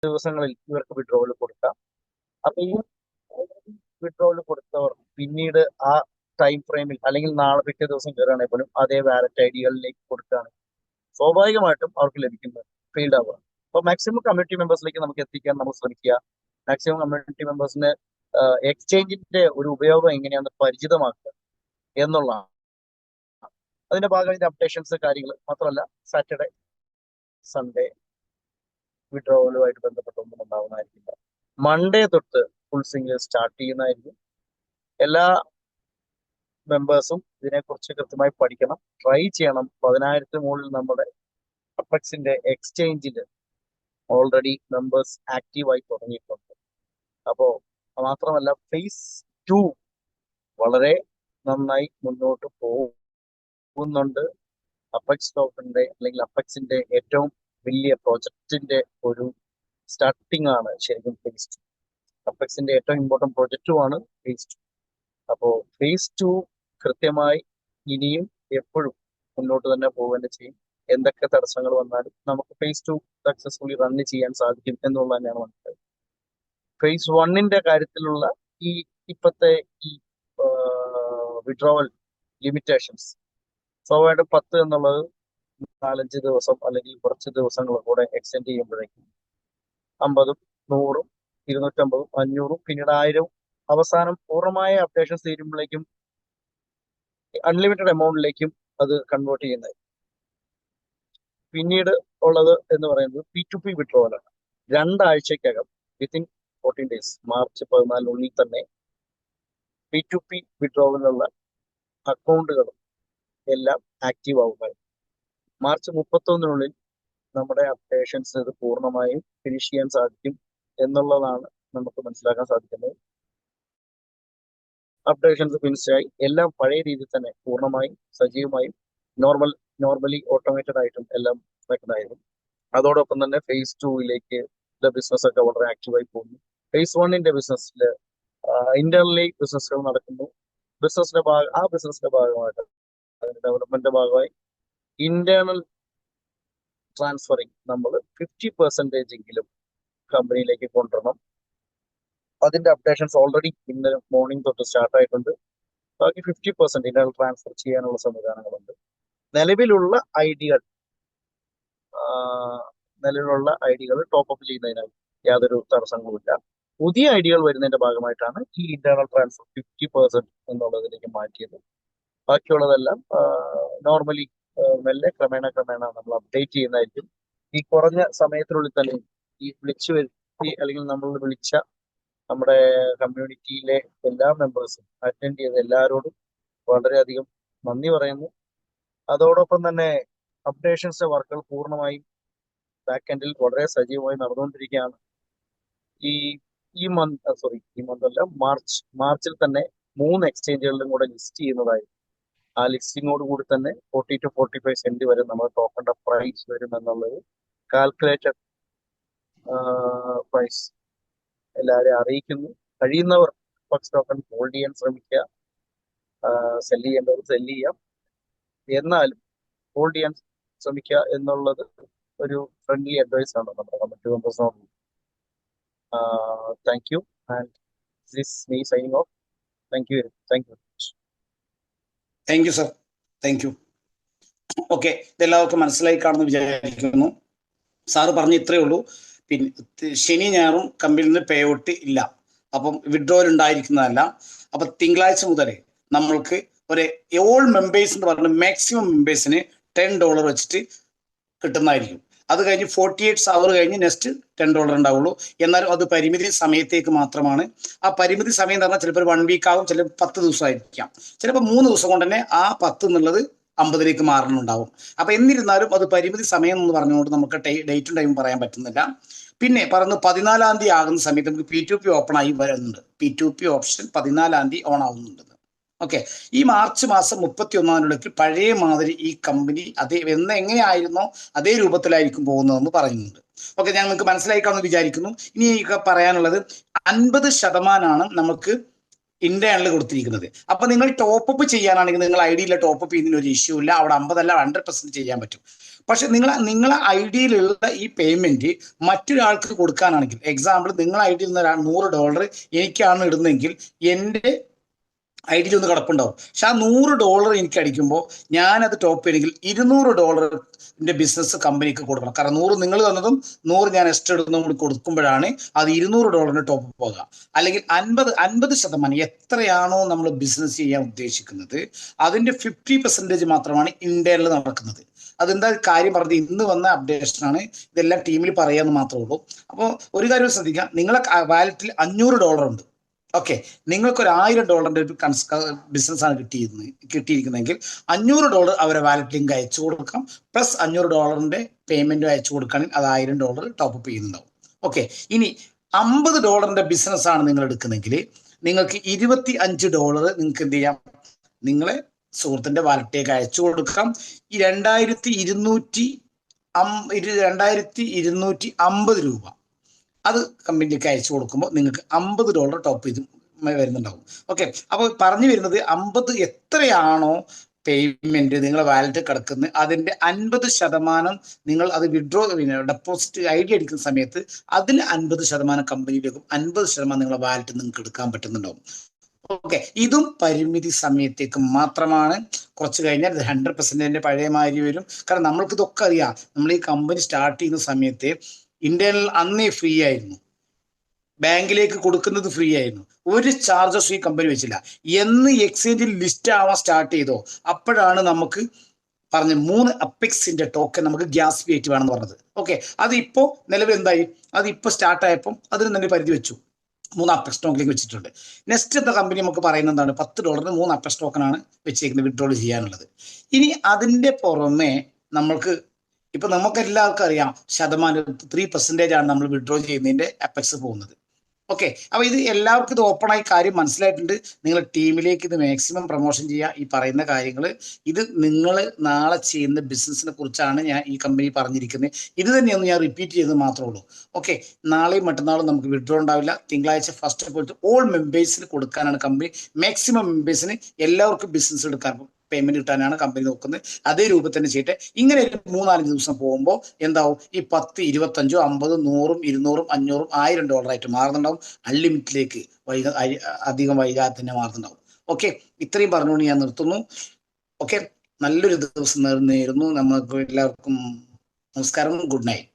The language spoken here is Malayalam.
ദിവസങ്ങളിൽ ഇവർക്ക് വിഡ്രോവൽ കൊടുക്കാം. അപ്പൊ ഈ വിഡ്രോവൽ കൊടുത്തവർ പിന്നീട് ആ ടൈം ഫ്രെയിമിൽ അല്ലെങ്കിൽ നാളെ പിറ്റേ ദിവസം കയറുകയാണെങ്കിൽ പോലും അതേ വാലറ്റ് ഐഡികളിലേക്ക് കൊടുക്കുകയാണ് സ്വാഭാവികമായിട്ടും അവർക്ക് ലഭിക്കുന്നത് ഫെയിൽഡ് ആവുക. അപ്പോൾ മാക്സിമം കമ്മ്യൂണിറ്റി മെമ്പേഴ്സിലേക്ക് നമുക്ക് എത്തിക്കാൻ നമ്മൾ ശ്രമിക്കുക. മാക്സിമം കമ്മ്യൂണിറ്റി മെമ്പേഴ്സിന് എക്സ്ചേഞ്ചിന്റെ ഒരു ഉപയോഗം എങ്ങനെയാണെന്ന് പരിചിതമാക്കുക എന്നുള്ളതാണ്. അതിന്റെ ഭാഗമായി അപ്ഡേഷൻസ് കാര്യങ്ങൾ മാത്രമല്ല സാറ്റർഡേ സൺഡേ വിഡ്രോവലുമായിട്ട് ബന്ധപ്പെട്ടൊന്നും ഉണ്ടാവുന്നതായിരിക്കില്ല. മൺഡേ തൊട്ട് ഫുൾ സിംഗിൾ സ്റ്റാർട്ട് ചെയ്യുന്നതായിരിക്കും. എല്ലാ മെമ്പേഴ്സും ഇതിനെക്കുറിച്ച് കൃത്യമായി പഠിക്കണം, ട്രൈ ചെയ്യണം. 10,000 മുകളിൽ നമ്മുടെ അപ്പെക്സിന്റെ എക്സ്ചേഞ്ചിൽ ഓൾറെഡി മെമ്പേഴ്സ് ആക്റ്റീവായി തുടങ്ങിയിട്ടുണ്ട്. അപ്പോ മാത്രമല്ല ഫേസ് 2 വളരെ നന്നായി മുന്നോട്ട് പോകുന്നുണ്ട്. അപ്പെക്സ് ടോക്കണിന്റെ അല്ലെങ്കിൽ അപ്പെക്സിന്റെ ഏറ്റവും വലിയ പ്രോജക്റ്റിന്റെ ഒരു സ്റ്റാർട്ടിംഗ് ആണ് ശരിക്കും ഫേസ് 2. അപ്പെക്സിന്റെ ഏറ്റവും ഇമ്പോർട്ടൻറ്റ് പ്രോജക്റ്റുമാണ് ഫേസ് 2. അപ്പോൾ ഫേസ് 2 കൃത്യമായി ഇനിയും എപ്പോഴും മുന്നോട്ട് തന്നെ പോവുക ചെയ്യും. എന്തൊക്കെ തടസ്സങ്ങൾ വന്നാലും നമുക്ക് ഫേസ് 2 സക്സസ്ഫുള്ളി റൺ ചെയ്യാൻ സാധിക്കും എന്നുള്ളത് തന്നെയാണ് മനസ്സിലായത്. ഫേസ് 1ന്റെ കാര്യത്തിലുള്ള ഈ ഇപ്പോഴത്തെ ഈ വിഡ്രോവൽ ലിമിറ്റേഷൻസ് സ്വാഭാവികമായിട്ടും 10 എന്നുള്ളത് 4-5 ദിവസം അല്ലെങ്കിൽ കുറച്ച് ദിവസങ്ങൾ കൂടെ എക്സ്റ്റെൻഡ് ചെയ്യുമ്പോഴേക്കും 50, 100, 250, 500 പിന്നീട് 1000 അവസാനം പൂർണ്ണമായ അപ്ഡേഷൻസ് തീരുമ്പോഴേക്കും അൺലിമിറ്റഡ് എമൗണ്ടിലേക്കും അത് കൺവേർട്ട് ചെയ്യുന്നത്. പിന്നീട് ഉള്ളത് എന്ന് പറയുന്നത് P2P വിഡ്രോവൽ ആണ്. 2 ആഴ്ചക്കകം വിത്തിൻ 14 ഡേയ്സ് മാർച്ച് 14 തന്നെ P2P വിഡ്രോവലുള്ള അക്കൗണ്ടുകളും എല്ലാം ആക്റ്റീവ് ആവുക. മാർച്ച് 31 നമ്മുടെ അപ്ഡേഷൻസ് ഇത് പൂർണ്ണമായും ഫിനിഷ് ചെയ്യാൻ സാധിക്കും എന്നുള്ളതാണ് നമുക്ക് മനസ്സിലാക്കാൻ സാധിക്കുന്നത്. അപ്ഡേഷൻസ് ഫിനിഷായി എല്ലാം പഴയ രീതിയിൽ തന്നെ പൂർണ്ണമായും സജീവമായും നോർമലി ഓട്ടോമേറ്റഡ് ആയിട്ടും എല്ലാം നടക്കുന്നതായിരുന്നു. അതോടൊപ്പം തന്നെ ഫേസ് 2ലേക്ക് ബിസിനസ് ഒക്കെ വളരെ ആക്റ്റീവായി പോകുന്നു. ഫേസ് 1ന്റെ ബിസിനസ്സിൽ ഇന്റേണലി ബിസിനസ്സുകൾ നടക്കുന്നു. ബിസിനസിന്റെ ഭാഗമായിട്ട് അതിന്റെ ഡെവലപ്മെന്റിന്റെ ഭാഗമായി ഇന്റേണൽ ട്രാൻസ്ഫറിങ് നമ്മൾ 50% എങ്കിലും കമ്പനിയിലേക്ക് കൊണ്ടുവരണം. അതിന്റെ അപ്ഡേഷൻസ് ഓൾറെഡി ഇന്ന് മോർണിംഗ് തൊട്ട് സ്റ്റാർട്ട് ആയിട്ടുണ്ട്. ബാക്കി 50% ഇന്റേണൽ ട്രാൻസ്ഫർ ചെയ്യാനുള്ള സംവിധാനങ്ങളുണ്ട്. നിലവിലുള്ള ഐഡികൾ ടോപ്പ് ചെയ്യുന്നതിനായി യാതൊരു തടസ്സങ്ങളുമില്ല. പുതിയ ഐഡികൾ വരുന്നതിന്റെ ഭാഗമായിട്ടാണ് ഈ ഇന്റേണൽ ട്രാൻസ്ഫർ 50% എന്നുള്ളതിലേക്ക് മാറ്റിയത്. ബാക്കിയുള്ളതെല്ലാം നോർമലി മെല്ലെ ക്രമേണ നമ്മൾ അപ്ഡേറ്റ് ചെയ്യുന്നതായിരിക്കും. ഈ കുറഞ്ഞ സമയത്തിനുള്ളിൽ തന്നെ ഈ വിളിച്ചു വരുത്തി അല്ലെങ്കിൽ നമ്മൾ വിളിച്ച നമ്മുടെ കമ്മ്യൂണിറ്റിയിലെ എല്ലാ മെമ്പേഴ്സും അറ്റൻഡ് ചെയ്ത എല്ലാവരോടും വളരെയധികം നന്ദി പറയുന്നു. അതോടൊപ്പം തന്നെ അപ്ഡേഷൻസിന്റെ വർക്കുകൾ പൂർണ്ണമായും ബാക്ക് എൻഡിൽ വളരെ സജീവമായി നടന്നുകൊണ്ടിരിക്കുകയാണ്. ഈ മന്ത് അല്ല, മാർച്ചിൽ തന്നെ 3 എക്സ്ചേഞ്ചുകളിലും കൂടെ ലിസ്റ്റ് ചെയ്യുന്നതായി. ആ ലിസ്റ്റിങ്ങോട് കൂടി തന്നെ 40 to 45 സെന്റ് വരെ നമ്മൾ ടോക്കണിന്റെ പ്രൈസ് വരും എന്നുള്ളത് കാൽക്കുലേറ്റഡ് പ്രൈസ് എല്ലാവരെയും അറിയിക്കുന്നു. കഴിയുന്നവർ അപ്പെക്സ് ടോക്കൺ ഹോൾഡ് ചെയ്യാൻ ശ്രമിക്കുക. സെല് ചെയ്യേണ്ടവർ സെല് ചെയ്യാം, എന്നാലും ഹോൾഡ് ചെയ്യാൻ ശ്രമിക്കുക എന്നുള്ളത് ഒരു ഫ്രണ്ട്ലി അഡ്വൈസ് ആണ് നമ്മുടെ കമ്മിറ്റി മെമ്പേഴ്സിനോട്. Thank you and this me signing off. Thank you. Thank you sir, thank you. Okay, ഇതെല്ലാവർക്കും മനസ്സിലായി കാണുമെന്ന് വിചാരിക്കുന്നു. സാറ് പറഞ്ഞ ഇത്രയേ ഉള്ളൂ. പിന്നെ ശനി ഞായറും കമ്പനിയിൽ നിന്ന് പേ ഔട്ട് ഇല്ല, അപ്പം വിഡ്രോവൽ ഉണ്ടായിരിക്കുന്നതല്ല. അപ്പം തിങ്കളാഴ്ച മുതൽ നമ്മൾക്ക് ഒരു ഓൾ മെമ്പേഴ്സ് എന്ന് പറഞ്ഞാൽ മാക്സിമം മെമ്പേഴ്സിന് $10 വെച്ചിട്ട് കിട്ടുന്നതായിരിക്കും. അത് കഴിഞ്ഞ് 48 അവർ കഴിഞ്ഞ് നെക്സ്റ്റ് $10 ഉണ്ടാവുള്ളൂ. എന്നാലും അത് പരിമിതി സമയത്തേക്ക് മാത്രമാണ്. ആ പരിമിതി സമയം എന്ന് പറഞ്ഞാൽ ചിലപ്പോൾ 1 വീക്ക് ആവും, ചിലപ്പോൾ 10 ദിവസമായിരിക്കാം, ചിലപ്പോൾ 3 ദിവസം കൊണ്ട് തന്നെ ആ 10 എന്നുള്ളത് 50ലേക്ക് മാറണുണ്ടാവും. അപ്പൊ എന്നിരുന്നാലും അത് പരിമിതി സമയം എന്ന് പറഞ്ഞുകൊണ്ട് നമുക്ക് ഡേറ്റും ടൈമും പറയാൻ പറ്റുന്നില്ല. പിന്നെ പറയുന്നത് 14-ാം തീയതി ആകുന്ന സമയത്ത് നമുക്ക് P2P ഓപ്പൺ ആയി വരുന്നുണ്ട്. P2P ഓപ്ഷൻ 14-ാം തീയതി ഓൺ ആവുന്നുണ്ട്. ഓക്കെ, ഈ മാർച്ച് മാസം 31-ാം പഴയ മാതിരി ഈ കമ്പനി എങ്ങനെയായിരുന്നോ അതേ രൂപത്തിലായിരിക്കും പോകുന്നതെന്ന് പറയുന്നുണ്ട്. ഓക്കെ, ഞാൻ നിങ്ങൾക്ക് മനസ്സിലായി കാണുമെന്ന് വിചാരിക്കുന്നു. ഇനി പറയാനുള്ളത് 50% നമുക്ക് ഇന്റേണൽ കൊടുത്തിരിക്കുന്നത്. അപ്പൊ നിങ്ങൾ ടോപ്പ് അപ്പ് ചെയ്യാനാണെങ്കിൽ നിങ്ങൾ ഐഡിയിൽ ടോപ്പ് അപ്പ് ചെയ്യുന്നതിന് ഒരു ഇഷ്യൂ ഇല്ല. അവിടെ 50 അല്ല 100% ചെയ്യാൻ പറ്റും. പക്ഷെ നിങ്ങളെ ഐഡിയയിലുള്ള ഈ പേയ്മെന്റ് മറ്റൊരാൾക്ക് കൊടുക്കാനാണെങ്കിൽ, എക്സാമ്പിൾ നിങ്ങളെ ഐഡിയിൽ നിന്ന് $100 എനിക്കാണ് ഇടുന്നതെങ്കിൽ എൻ്റെ ഐഡിയിൽ ഒന്ന് കിടപ്പുണ്ടാവും. പക്ഷെ ആ $100 എനിക്ക് അടിക്കുമ്പോൾ ഞാനത് ടോപ്പ് ചെയ്യണമെങ്കിൽ $200 ബിസിനസ് കമ്പനിക്ക് കൊടുക്കണം. കാരണം 100 നിങ്ങൾ തന്നതും 100 ഞാൻ എക്സ്ട്രാ ഇടുന്നതും കൂടി കൊടുക്കുമ്പോഴാണ് അത് $200 ടോപ്പ് പോകുക. അല്ലെങ്കിൽ 50% എത്രയാണോ നമ്മൾ ബിസിനസ് ചെയ്യാൻ ഉദ്ദേശിക്കുന്നത് അതിന്റെ 50% മാത്രമാണ് ഇന്ത്യയിൽ നടക്കുന്നത്. അതെന്താ കാര്യം പറഞ്ഞത്, ഇന്ന് വന്ന അപ്ഡേഷൻ ആണ്, ഇതെല്ലാം ടീമിൽ പറയാമെന്ന് മാത്രമേ ഉള്ളൂ. അപ്പോൾ ഒരു കാര്യം ശ്രദ്ധിക്കുക, നിങ്ങളെ വാലറ്റിൽ $500 ഉണ്ട്. ഓക്കെ, നിങ്ങൾക്ക് ഒരു $1000 ഒരു ബിസിനസ് ആണ് കിട്ടിയിരിക്കുന്നതെങ്കിൽ $500 അവരെ വാലറ്റ് ലിങ്ക് അയച്ചു കൊടുക്കാം. പ്ലസ് $500 പേയ്മെന്റും അയച്ചു കൊടുക്കുകയാണെങ്കിൽ അത് $1000 ടോപ്പ് അപ്പ് ചെയ്യുന്നുണ്ടാവും. ഓക്കെ, ഇനി $50 ബിസിനസ് ആണ് നിങ്ങൾ എടുക്കുന്നെങ്കിൽ നിങ്ങൾക്ക് $25 നിങ്ങൾക്ക് എന്ത് ചെയ്യാം, നിങ്ങളെ സുഹൃത്തിന്റെ വാലറ്റിലേക്ക് അയച്ചു കൊടുക്കാം. ഈ 2250 രൂപ അത് കമ്പനിയിലേക്ക് അയച്ചു കൊടുക്കുമ്പോൾ നിങ്ങൾക്ക് $50 ടോപ്പ് ചെയ്ത് വരുന്നുണ്ടാവും. ഓക്കെ, അപ്പോൾ പറഞ്ഞു വരുന്നത് 50 എത്രയാണോ പേയ്മെന്റ് നിങ്ങളെ വാലറ്റ് കിടക്കുന്നത് അതിന്റെ 50% നിങ്ങൾ അത് വിഡ്രോ ഡെപ്പോസിറ്റ് ഐഡി അടിക്കുന്ന സമയത്ത് അതിന് 50% കമ്പനിയിലേക്കും 50% നിങ്ങളെ വാലറ്റ് നിങ്ങൾക്ക് എടുക്കാൻ പറ്റുന്നുണ്ടാവും. ഓക്കെ, ഇതും പരിമിതി സമയത്തേക്ക് മാത്രമാണ്. കുറച്ച് കഴിഞ്ഞാൽ 100% പഴയ മാതിരി വരും. കാരണം നമ്മൾക്ക് ഇതൊക്കെ അറിയാം. നമ്മൾ ഈ കമ്പനി സ്റ്റാർട്ട് ചെയ്യുന്ന സമയത്ത് ഇന്ത്യയിൽ അന്നേ ഫ്രീ ആയിരുന്നു, ബാങ്കിലേക്ക് കൊടുക്കുന്നത് ഫ്രീ ആയിരുന്നു, ഒരു ചാർജസ് ഈ കമ്പനി വെച്ചില്ല. എന്ന് എക്സ്ചേഞ്ചിൽ ലിസ്റ്റ് ആവാൻ സ്റ്റാർട്ട് ചെയ്തോ അപ്പോഴാണ് നമുക്ക് പറഞ്ഞ് 3 അപ്പെക്സിന്റെ ടോക്കൺ നമുക്ക് ഗ്യാസ് ഫീ ആയിട്ട് വേണമെന്ന് പറഞ്ഞത്. ഓക്കെ, അത് ഇപ്പോൾ നിലവിൽ എന്തായി, അത് ഇപ്പോൾ സ്റ്റാർട്ട് ആയപ്പോൾ അതിന് തന്നെ പരിധി വെച്ചു, 3 അപ്പെക്സ് ടോക്കണിലേക്ക് വെച്ചിട്ടുണ്ട്. നെക്സ്റ്റ് എന്ന കമ്പനി നമുക്ക് പറയുന്നത് എന്താണ്, $10 3 അപ്പെക്സ് ടോക്കൺ ആണ് വെച്ചേക്കുന്നത് വിഡ്രോൾ ചെയ്യാനുള്ളത്. ഇനി അതിന്റെ പുറമെ നമ്മൾക്ക് ഇപ്പൊ നമുക്ക് എല്ലാവർക്കും അറിയാം 3% ആണ് നമ്മൾ വിഡ്രോ ചെയ്യുന്നതിന്റെ അപ്പെക്സ് പോകുന്നത്. ഓക്കെ, അപ്പൊ ഇത് എല്ലാവർക്കും ഇത് ഓപ്പൺ ആയി കാര്യം മനസ്സിലായിട്ടുണ്ട്. നിങ്ങൾ ടീമിലേക്ക് ഇത് മാക്സിമം പ്രൊമോഷൻ ചെയ്യുക. ഈ പറയുന്ന കാര്യങ്ങൾ ഇത് നിങ്ങൾ നാളെ ചെയ്യുന്ന ബിസിനസിനെ കുറിച്ചാണ് ഞാൻ ഈ കമ്പനി പറഞ്ഞിരിക്കുന്നത്. ഇത് തന്നെയൊന്ന് ഞാൻ റിപ്പീറ്റ് ചെയ്തത് മാത്രമേ ഉള്ളൂ. ഓക്കെ, നാളെയും മറ്റന്നാളും നമുക്ക് വിഡ്രോ ഉണ്ടാവില്ല. തിങ്കളാഴ്ച ഫസ്റ്റ് പോയിട്ട് ഓൾ മെമ്പേഴ്സിന് കൊടുക്കാനാണ് കമ്പനി, മാക്സിമം മെമ്പേഴ്സിന് എല്ലാവർക്കും ബിസിനസ് എടുക്കാൻ പേയ്മെന്റ് കിട്ടാനാണ് കമ്പനി നോക്കുന്നത്. അതേ രൂപത്തിൽ തന്നെ ചെയ്യട്ടെ. ഇങ്ങനെ 3-4 ദിവസം പോകുമ്പോൾ എന്താവും, ഈ 10, 25, 50, 100, 200, 500, $1000 ആയിട്ട് മാറുന്നുണ്ടാവും. അൺലിമിറ്റിലേക്ക് അധികം വൈകാതെ തന്നെ മാറുന്നുണ്ടാവും. ഓക്കെ, ഇത്രയും പറഞ്ഞുകൊണ്ട് ഞാൻ നിർത്തുന്നു. ഓക്കെ, നല്ലൊരു ദിവസം നേരുന്നു. നമ്മൾക്ക് എല്ലാവർക്കും നമസ്കാരം, ഗുഡ് നൈറ്റ്.